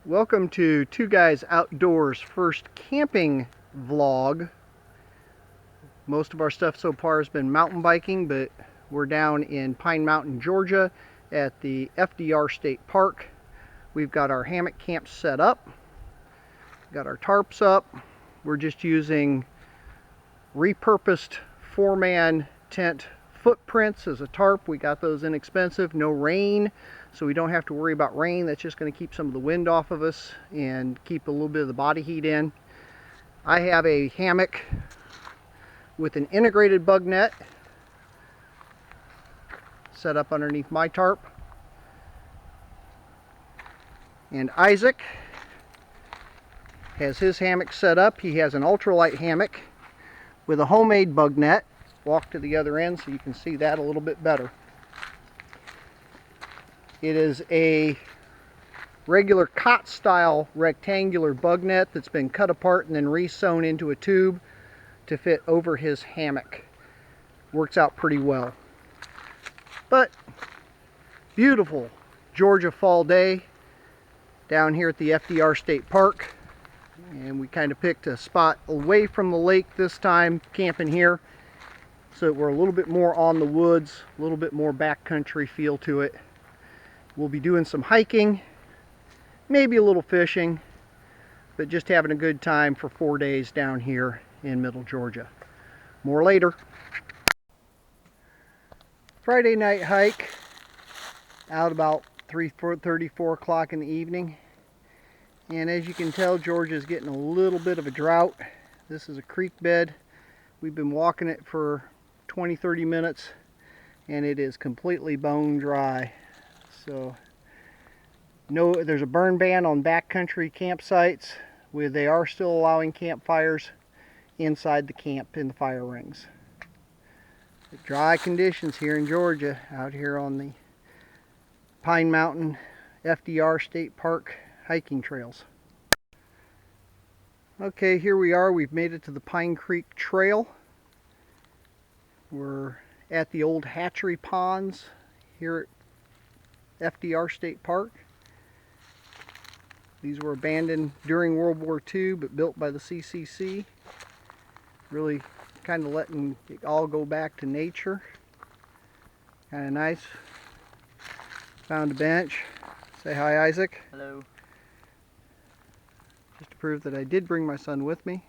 Welcome to Two Guys Outdoors first camping vlog. Most of our stuff so far has been mountain biking, but we're down in Pine Mountain, Georgia at the FDR State Park. We've got our hammock camp set up, got our tarps up. We're just using repurposed 4-man tent footprints as a tarp. We got those inexpensive, no rain, so we don't have to worry about rain. That's just going to keep some of the wind off of us and keep a little bit of the body heat in. I have a hammock with an integrated bug net set up underneath my tarp. And Isaac has his hammock set up. He has an ultralight hammock with a homemade bug net. Walk to the other end so you can see that a little bit better. It is a regular cot style rectangular bug net that's been cut apart and then re-sewn into a tube to fit over his hammock. Works out pretty well. But beautiful Georgia fall day down here at the FDR State Park, and we kind of picked a spot away from the lake this time, camping here, so we're a little bit more on the woods, a little bit more backcountry feel to it. We'll be doing some hiking, maybe a little fishing, but just having a good time for 4 days down here in middle Georgia. More later. Friday night hike, out about 3:30, 4 o'clock in the evening. And as you can tell, Georgia's getting a little bit of a drought. This is a creek bed. We've been walking it for 20-30 minutes and it is completely bone dry. So there's a burn ban on backcountry campsites where they are still allowing campfires inside the camp in the fire rings. But dry conditions here in Georgia, out here on the Pine Mountain FDR State Park hiking trails. Okay, here we are. We've made it to the Pine Creek Trail. We're at the old hatchery ponds here at FDR State Park. These were abandoned during World War II but built by the CCC. Really kind of letting it all go back to nature. Kind of nice. Found a bench. Say hi, Isaac. Hello. Just to prove that I did bring my son with me.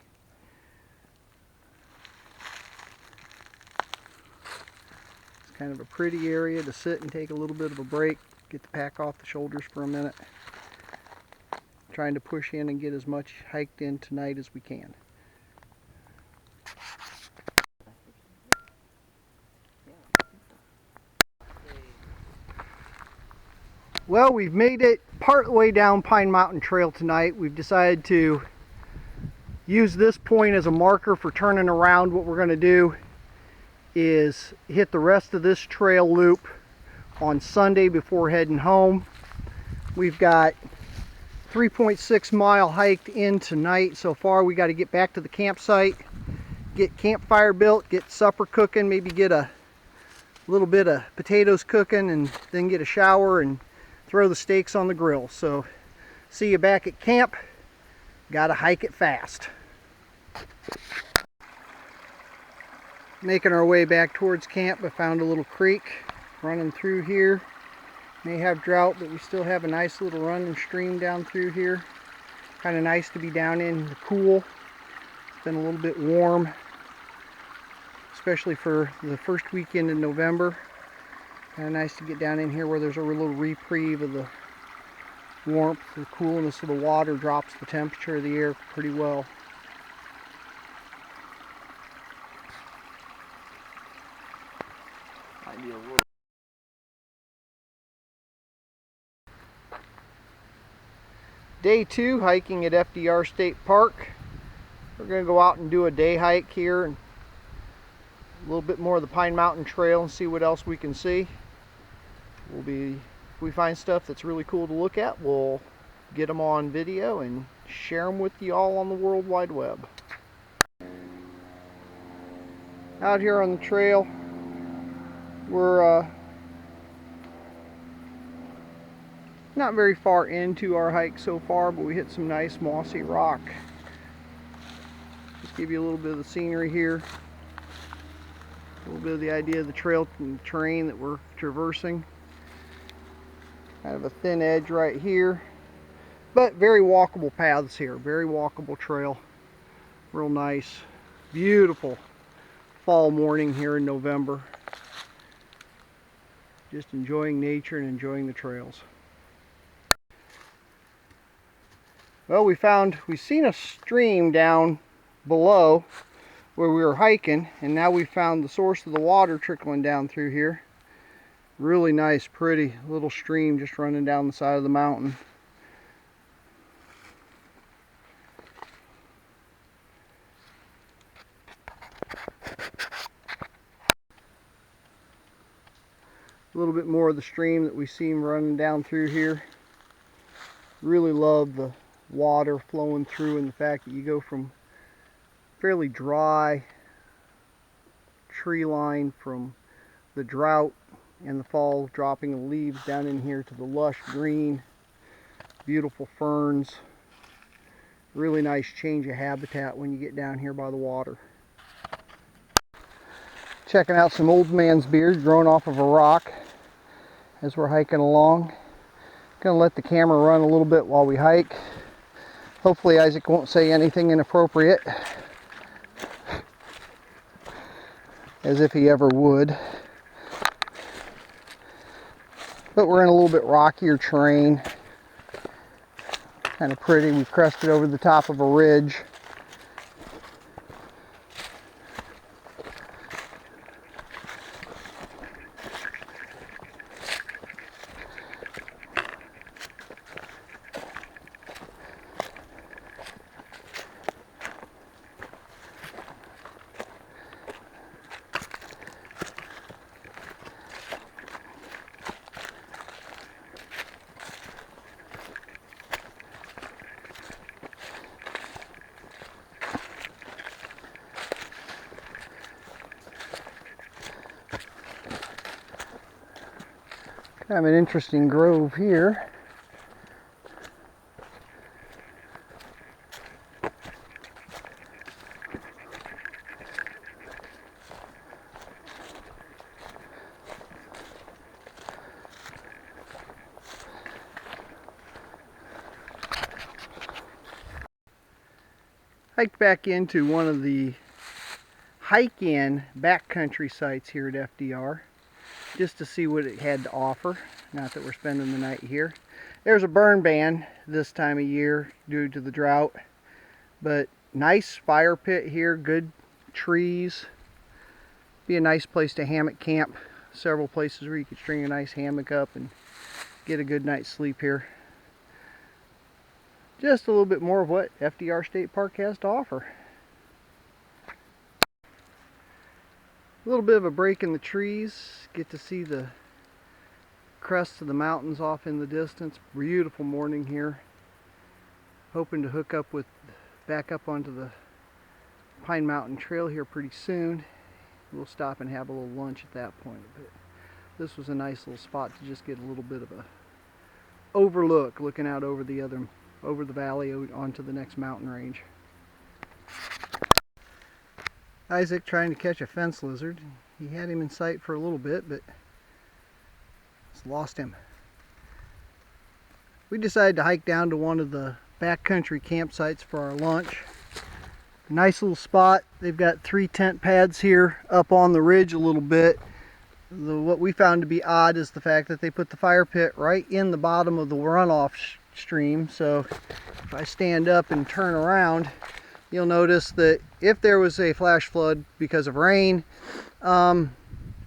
It's kind of a pretty area to sit and take a little bit of a break, get the pack off the shoulders for a minute. Trying to push in and get as much hiked in tonight as we can. Well, we've made it part way down Pine Mountain Trail tonight. We've decided to use this point as a marker for turning around. What we're going to do is hit the rest of this trail loop on Sunday before heading home. We've got 3.6 mile hiked in tonight so far. We got to get back to the campsite, get campfire built, get supper cooking, maybe get a little bit of potatoes cooking, and then get a shower and throw the steaks on the grill. So see you back at camp. Gotta hike it fast. Making our way back towards camp, I found a little creek running through here. May have drought, but we still have a nice little running stream down through here. Kind of nice to be down in the cool. It's been a little bit warm, especially for the first weekend in November. Kind of nice to get down in here where there's a little reprieve of the warmth. The coolness of the water drops the temperature of the air pretty well. Might be a little. Day 2 hiking at FDR State Park. We're going to go out and do a day hike here and a little bit more of the Pine Mountain Trail and see what else we can see. If we find stuff that's really cool to look at, we'll get them on video and share them with you all on the World Wide Web. Out here on the trail, we're Not very far into our hike so far, but we hit some nice mossy rock. Just give you a little bit of the scenery here. A little bit of the idea of the trail and terrain that we're traversing. Kind of a thin edge right here, but very walkable paths here. Very walkable trail. Real nice, beautiful fall morning here in November. Just enjoying nature and enjoying the trails. Well, we've seen a stream down below where we were hiking, and now we found the source of the water trickling down through here. Really nice, pretty little stream just running down the side of the mountain. A little bit more of the stream that we see running down through here. Really love the water flowing through, and the fact that you go from fairly dry tree line from the drought and the fall dropping the leaves down in here to the lush green, beautiful ferns. Really nice change of habitat when you get down here by the water. Checking out some old man's beard growing off of a rock as we're hiking along. Gonna let the camera run a little bit while we hike. Hopefully Isaac won't say anything inappropriate, as if he ever would. But we're in a little bit rockier terrain. Kind of pretty. We've crested over the top of a ridge. Kind of an interesting grove here. Hiked back into one of the hike-in backcountry sites here at FDR, just to see what it had to offer. Not that we're spending the night here. There's a burn ban this time of year due to the drought, but nice fire pit here, good trees. Be a nice place to hammock camp. Several places where you could string a nice hammock up and get a good night's sleep here. Just a little bit more of what FDR State Park has to offer. A little bit of a break in the trees. Get to see the crests of the mountains off in the distance. Beautiful morning here. Hoping to hook up back up onto the Pine Mountain Trail here pretty soon. We'll stop and have a little lunch at that point. But this was a nice little spot to just get a little bit of a overlook, looking out over the valley onto the next mountain range. Isaac trying to catch a fence lizard. He had him in sight for a little bit, but just lost him. We decided to hike down to one of the backcountry campsites for our lunch. Nice little spot. They've got 3 tent pads here up on the ridge a little bit. What we found to be odd is the fact that they put the fire pit right in the bottom of the runoff stream. So if I stand up and turn around, you'll notice that if there was a flash flood because of rain,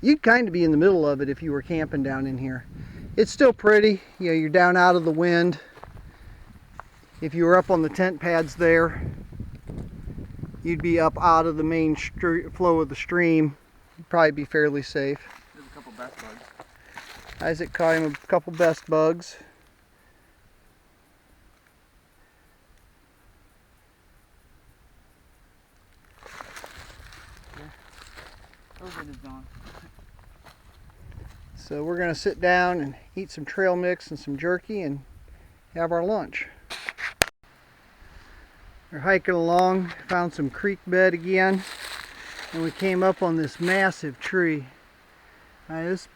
you'd kind of be in the middle of it if you were camping down in here. It's still pretty. You know, you're down out of the wind. If you were up on the tent pads there, you'd be up out of the main flow of the stream. You'd probably be fairly safe. There's a couple best bugs. Isaac caught him a couple best bugs. So we're going to sit down and eat some trail mix and some jerky and have our lunch. We're hiking along, found some creek bed again, and we came up on this massive tree. This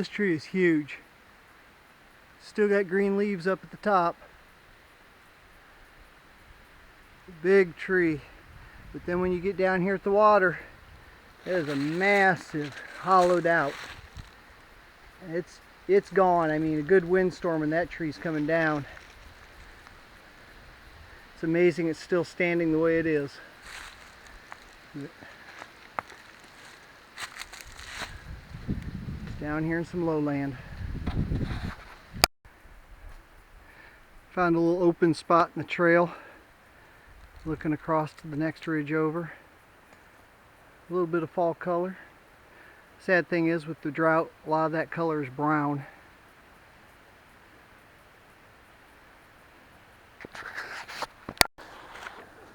tree is huge. Still got green leaves up at the top. Big tree. But then when you get down here at the water, there's a massive hollowed out. It's gone. I mean, a good windstorm and that tree's coming down. It's amazing it's still standing the way it is. It's down here in some lowland. Found a little open spot in the trail, looking across to the next ridge over. A little bit of fall color. Sad thing is, with the drought, a lot of that color is brown.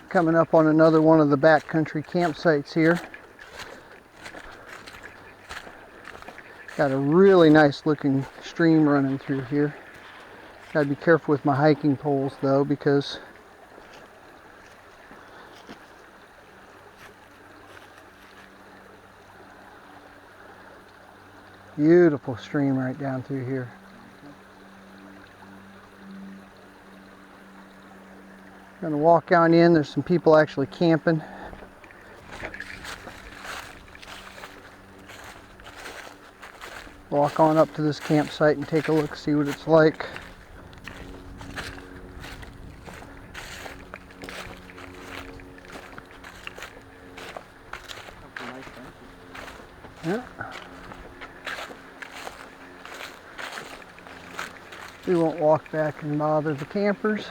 Coming up on another one of the backcountry campsites here. Got a really nice looking stream running through here. Gotta be careful with my hiking poles though, because beautiful stream right down through here. Gonna walk on in. There's some people actually camping. Walk on up to this campsite and take a look, see what it's like. Yeah. We won't walk back and bother the campers.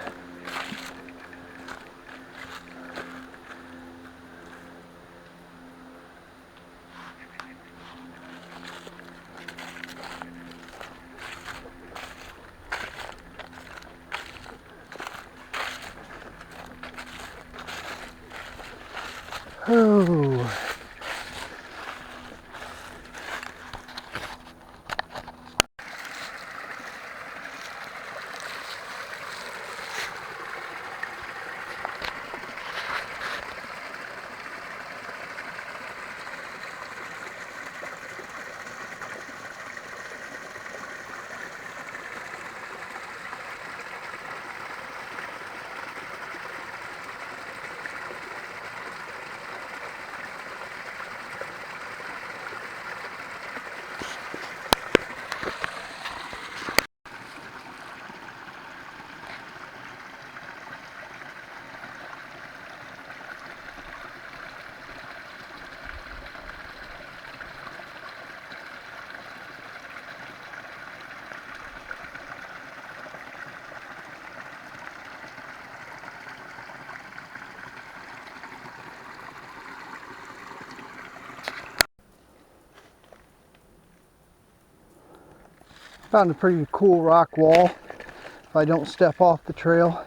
Oh. Found a pretty cool rock wall if I don't step off the trail.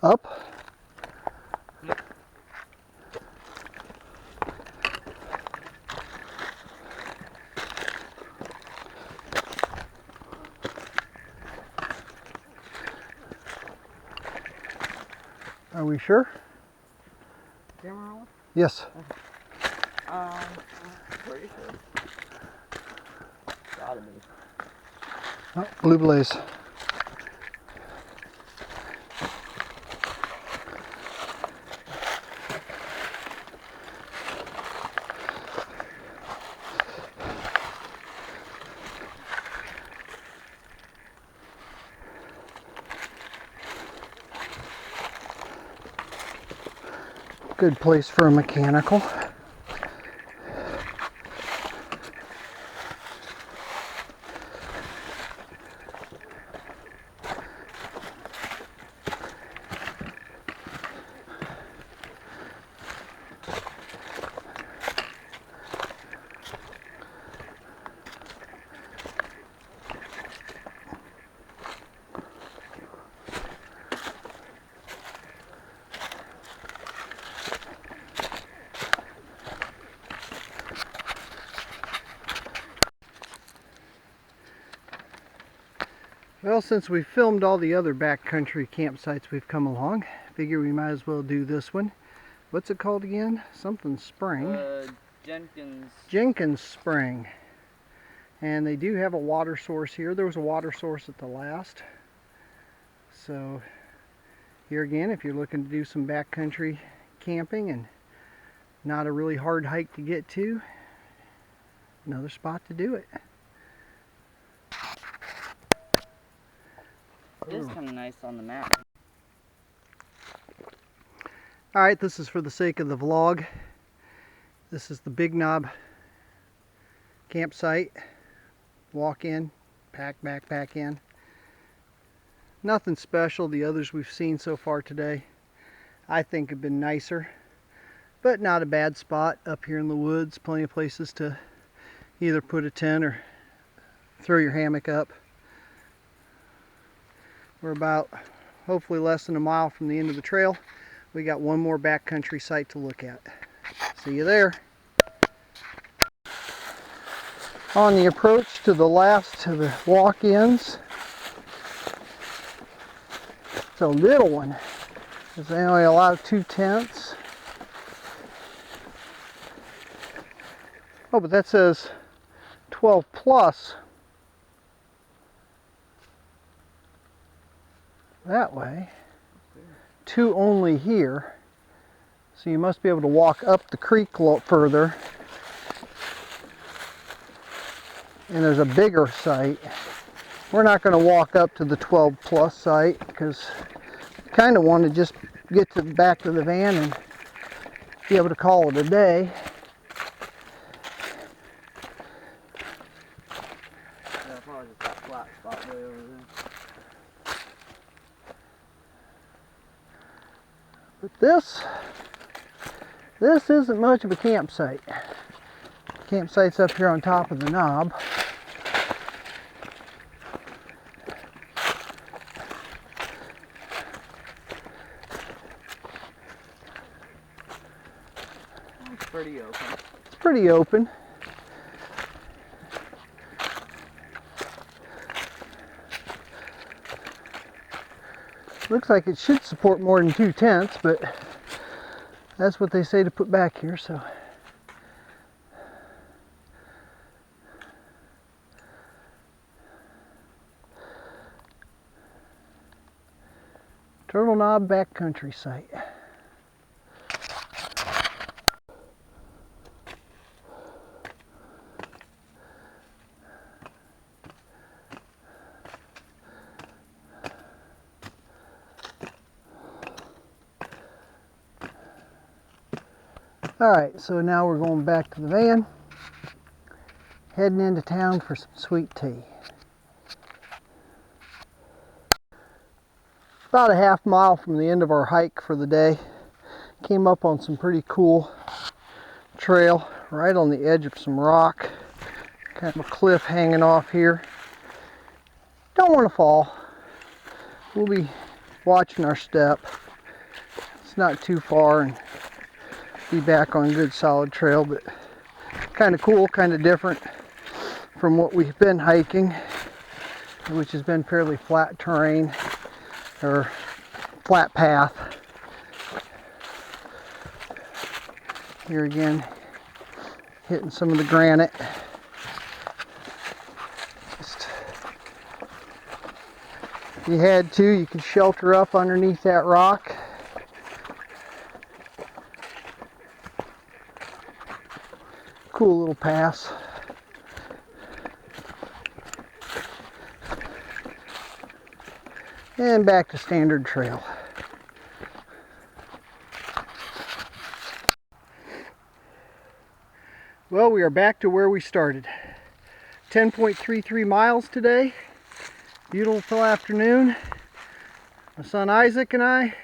Up. Are we sure? Camera on? Yes. Pretty sure. Gotta be. Oh, blue blaze. Good place for a mechanical. Well, since we filmed all the other backcountry campsites we've come along, figure we might as well do this one. What's it called again? Something Spring. Jenkins Spring. And they do have a water source here. There was a water source at the last. So here again, if you're looking to do some backcountry camping and not a really hard hike to get to, another spot to do it. It is kind of nice on the map. Alright, this is for the sake of the vlog. This is the Big Knob campsite. Walk in, pack backpack in. Nothing special. The others we've seen so far today I think have been nicer, but not a bad spot up here in the woods. Plenty of places to either put a tent or throw your hammock up. We're about hopefully less than a mile from the end of the trail. We got one more backcountry site to look at. See you there. On the approach to the last of the walk-ins, it's a little one, because they only allow 2 tents. Oh, but that says 12 plus. That way. 2 only here. So you must be able to walk up the creek a little further. And there's a bigger site. We're not going to walk up to the 12 plus site because we kind of want to just get to the back of the van and be able to call it a day. Yeah, probably just that flat spot way over there. But this isn't much of a campsite. Campsite's up here on top of the knob. It's pretty open. It's pretty open. Looks like it should support more than 2 tents, but that's what they say to put back here, so. Turtle Knob backcountry site. Alright, so now we're going back to the van, heading into town for some sweet tea. About a half mile from the end of our hike for the day, came up on some pretty cool trail right on the edge of some rock. Kind of a cliff hanging off here. Don't want to fall. We'll be watching our step. It's not too far and be back on good solid trail, but kind of cool, kind of different from what we've been hiking, which has been fairly flat terrain or flat path. Here again, hitting some of the granite. Just, if you had to, you could shelter up underneath that rock. Cool little pass. And back to standard trail. Well, we are back to where we started. 10.33 miles today. Beautiful afternoon. My son Isaac and I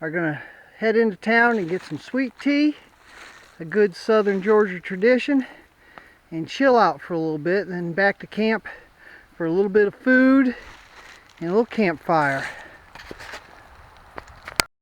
are going to head into town and get some sweet tea, a good southern Georgia tradition, and chill out for a little bit, and then back to camp for a little bit of food and a little campfire.